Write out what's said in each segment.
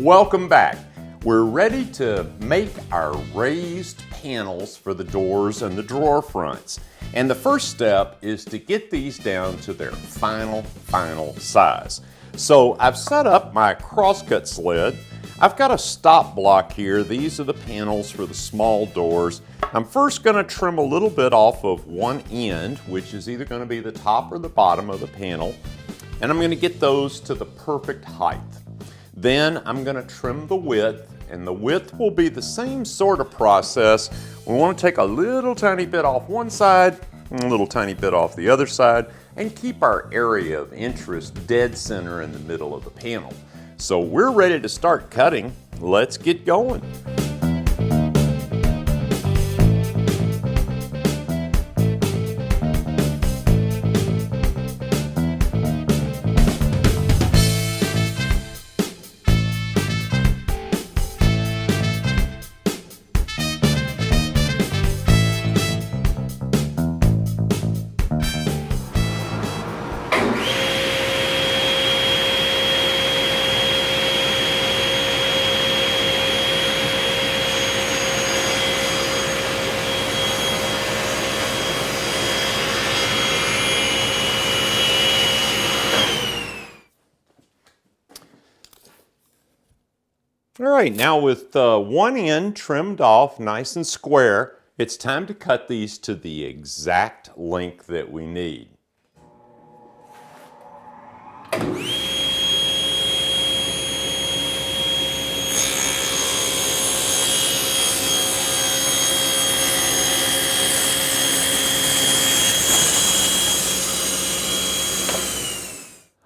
Welcome back. We're ready to make our raised panels for the doors and the drawer fronts. And the first step is to get these down to their final size. So I've set up my crosscut sled. I've got a stop block here. These are the panels for the small doors. I'm first going to trim a little bit off of one end, which is either going to be the top or the bottom of the panel. And I'm going to get those to the perfect height. Then I'm going to trim the width, and the width will be the same sort of process. We want to take a little tiny bit off one side, and a little tiny bit off the other side, and keep our area of interest dead center in the middle of the panel. So we're ready to start cutting. Let's get going. All right, now with one end trimmed off nice and square, it's time to cut these to the exact length that we need.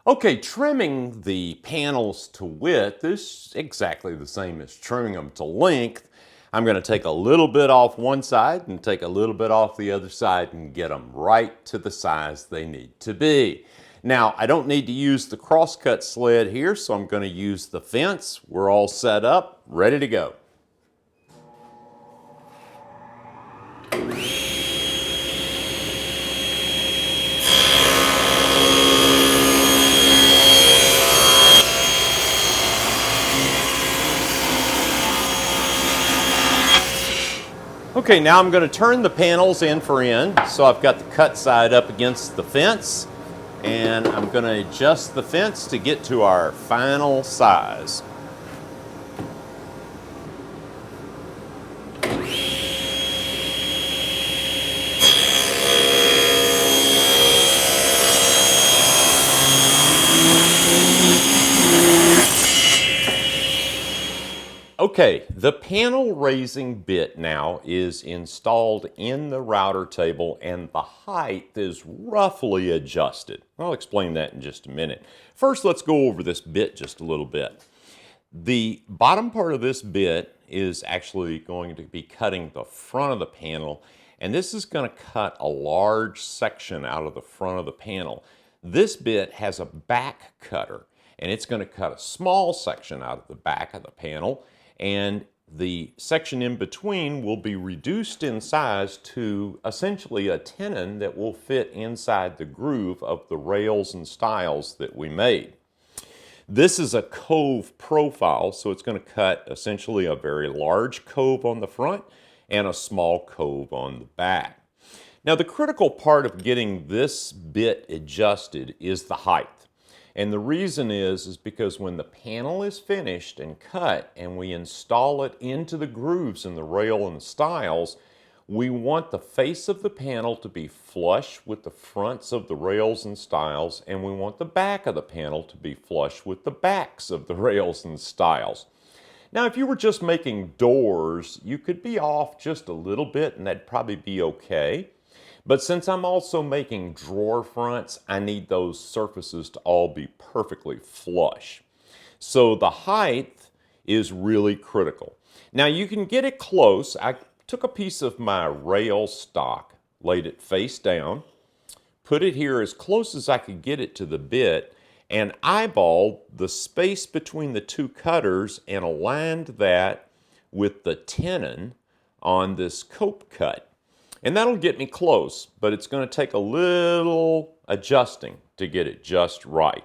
Okay, trimming the panels to width is exactly the same as trimming them to length. I'm going to take a little bit off one side and take a little bit off the other side and get them right to the size they need to be. Now, I don't need to use the crosscut sled here, so I'm going to use the fence. We're all set up, ready to go. Okay, now I'm going to turn the panels end for end. So I've got the cut side up against the fence, and I'm going to adjust the fence to get to our final size. Okay, the panel raising bit now is installed in the router table and the height is roughly adjusted. I'll explain that in just a minute. First, let's go over this bit just a little bit. The bottom part of this bit is actually going to be cutting the front of the panel, and this is going to cut a large section out of the front of the panel. This bit has a back cutter, and it's going to cut a small section out of the back of the panel, and the section in between will be reduced in size to essentially a tenon that will fit inside the groove of the rails and stiles that we made. This is a cove profile, so it's going to cut essentially a very large cove on the front and a small cove on the back. Now, the critical part of getting this bit adjusted is the height. And the reason is because when the panel is finished and cut and we install it into the grooves in the rail and the stiles, we want the face of the panel to be flush with the fronts of the rails and stiles, and we want the back of the panel to be flush with the backs of the rails and stiles. Now, if you were just making doors, you could be off just a little bit and that'd probably be okay. But since I'm also making drawer fronts, I need those surfaces to all be perfectly flush. So the height is really critical. Now you can get it close. I took a piece of my rail stock, laid it face down, put it here as close as I could get it to the bit, and eyeballed the space between the two cutters and aligned that with the tenon on this cope cut. And that'll get me close, but it's going to take a little adjusting to get it just right.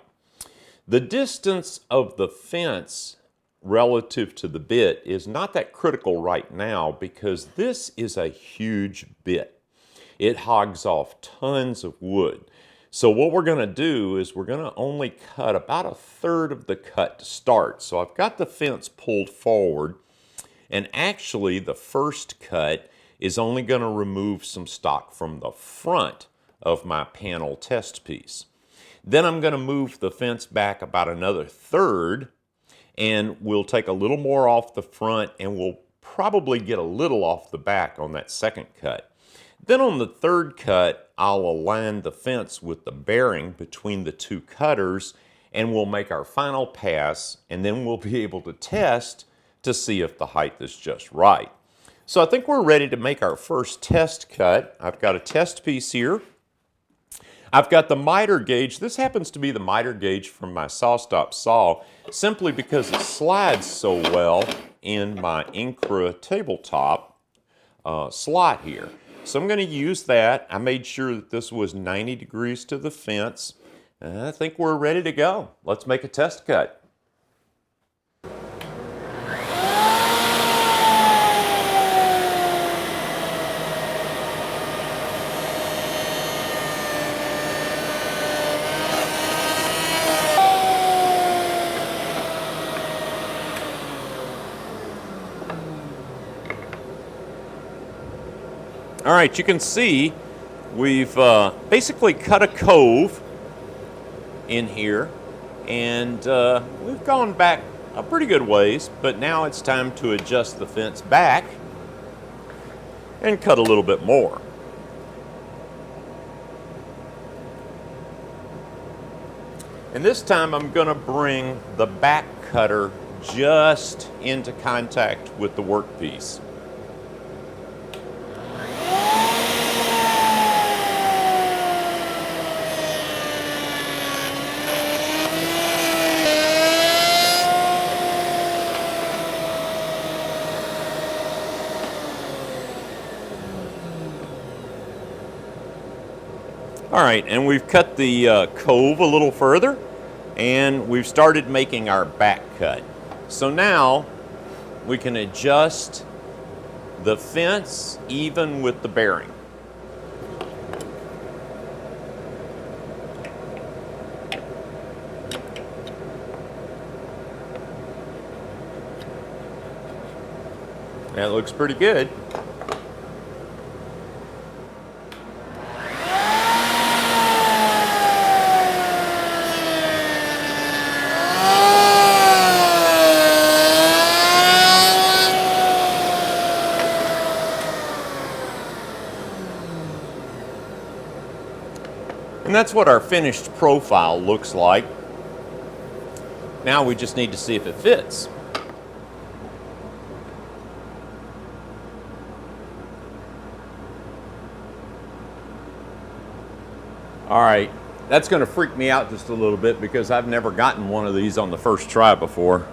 The distance of the fence relative to the bit is not that critical right now because this is a huge bit. It hogs off tons of wood. So what we're going to do is we're going to only cut about a third of the cut to start. So I've got the fence pulled forward, and actually the first cut is only going to remove some stock from the front of my panel test piece. Then I'm going to move the fence back about another third, and we'll take a little more off the front, and we'll probably get a little off the back on that second cut. Then on the third cut, I'll align the fence with the bearing between the two cutters, and we'll make our final pass, and then we'll be able to test to see if the height is just right. So I think we're ready to make our first test cut. I've got a test piece here. I've got the miter gauge. This happens to be the miter gauge from my SawStop saw, simply because it slides so well in my Incra tabletop slot here. So I'm going to use that. I made sure that this was 90 degrees to the fence. And I think we're ready to go. Let's make a test cut. All right, you can see we've basically cut a cove in here, and we've gone back a pretty good ways, but now it's time to adjust the fence back and cut a little bit more. And this time I'm going to bring the back cutter just into contact with the workpiece. All right, and we've cut the cove a little further, and we've started making our back cut. So now we can adjust the fence even with the bearing. That looks pretty good. And that's what our finished profile looks like. Now we just need to see if it fits. All right, that's going to freak me out just a little bit because I've never gotten one of these on the first try before.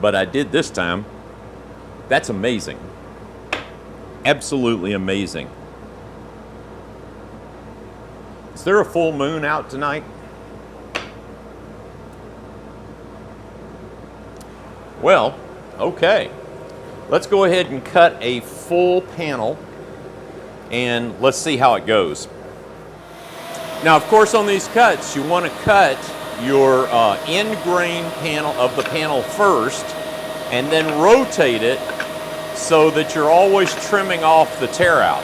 But I did this time. That's amazing. Absolutely amazing. Is there a full moon out tonight? Well, okay. Let's go ahead and cut a full panel, and let's see how it goes. Now, of course, on these cuts, you want to cut your end grain panel of the panel first, and then rotate it so that you're always trimming off the tear out.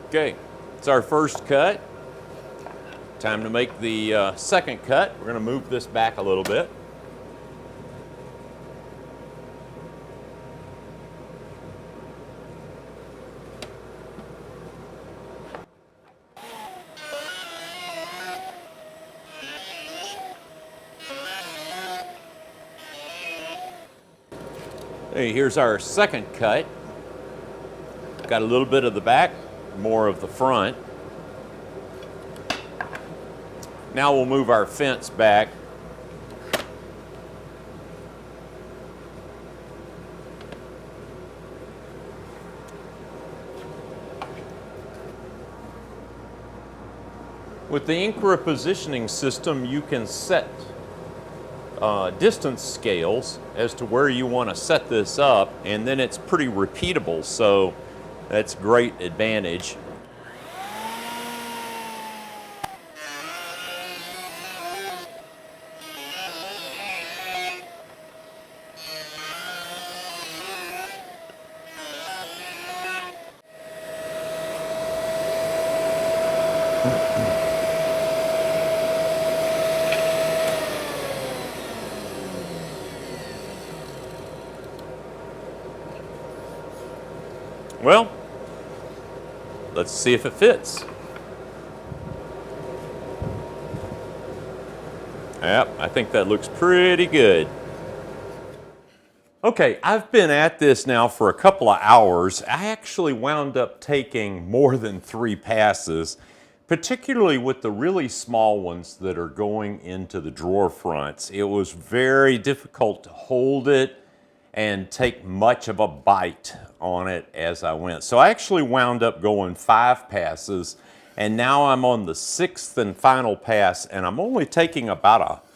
Okay, it's our first cut. Time to make the second cut. We're going to move this back a little bit. Hey, here's our second cut. Got a little bit of the back, more of the front. Now we'll move our fence back. With the Incra positioning system, you can set distance scales as to where you want to set this up, and then it's pretty repeatable, so that's a great advantage. Well, let's see if it fits. Yep, I think that looks pretty good. Okay, I've been at this now for a couple of hours. I actually wound up taking more than 3 passes, particularly with the really small ones that are going into the drawer fronts. It was very difficult to hold it and take much of a bite on it as I went. So I actually wound up going 5 passes, and now I'm on the 6th and final pass, and I'm only taking about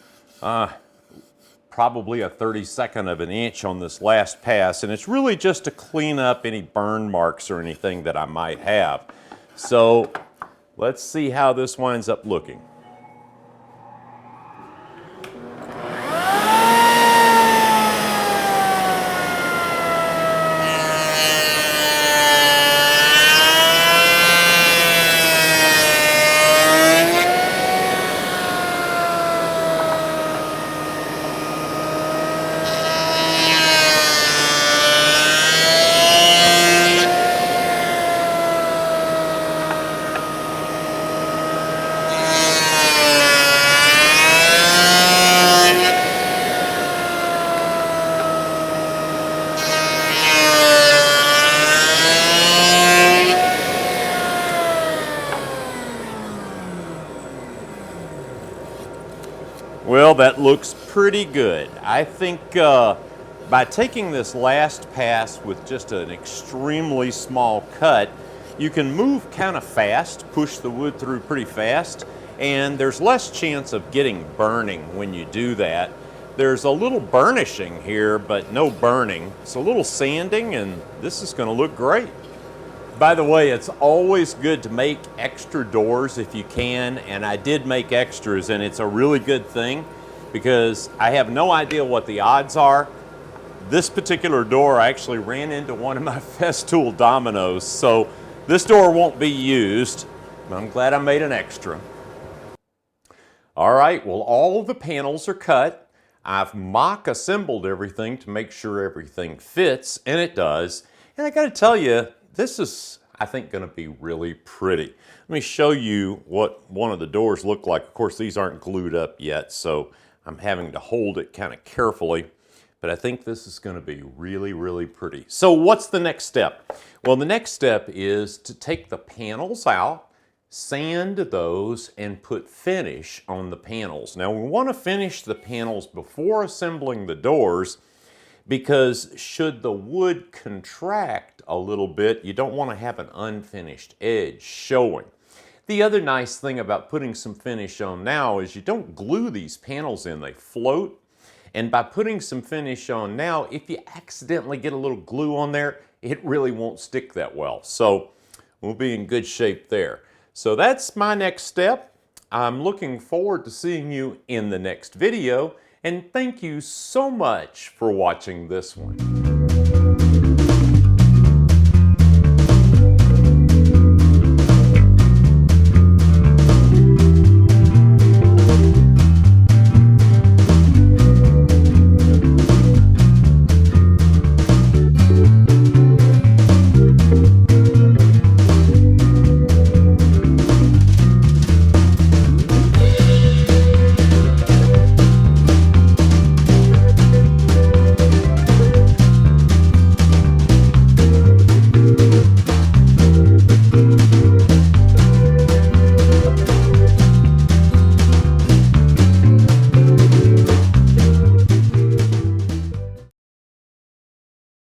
probably a 32nd of an inch on this last pass, and it's really just to clean up any burn marks or anything that I might have. So let's see how this winds up looking. Well, that looks pretty good. I think by taking this last pass with just an extremely small cut, you can move kind of fast, push the wood through pretty fast, and there's less chance of getting burning when you do that. There's a little burnishing here, but no burning. It's a little sanding, and this is going to look great. By the way, it's always good to make extra doors if you can, and I did make extras, and it's a really good thing because I have no idea what the odds are. This particular door, I actually ran into one of my Festool dominoes, so this door won't be used. I'm glad I made an extra. All right, well, all of the panels are cut. I've mock assembled everything to make sure everything fits, and it does. And I gotta tell you, this is, I think, going to be really pretty. Let me show you what one of the doors look like. Of course, these aren't glued up yet, so I'm having to hold it kind of carefully. But I think this is going to be really, really pretty. So what's the next step? Well, the next step is to take the panels out, sand those, and put finish on the panels. Now, we want to finish the panels before assembling the doors, because should the wood contract a little bit, you don't want to have an unfinished edge showing. The other nice thing about putting some finish on now is you don't glue these panels in, they float. And by putting some finish on now, if you accidentally get a little glue on there, it really won't stick that well. So we'll be in good shape there. So that's my next step. I'm looking forward to seeing you in the next video. And thank you so much for watching this one.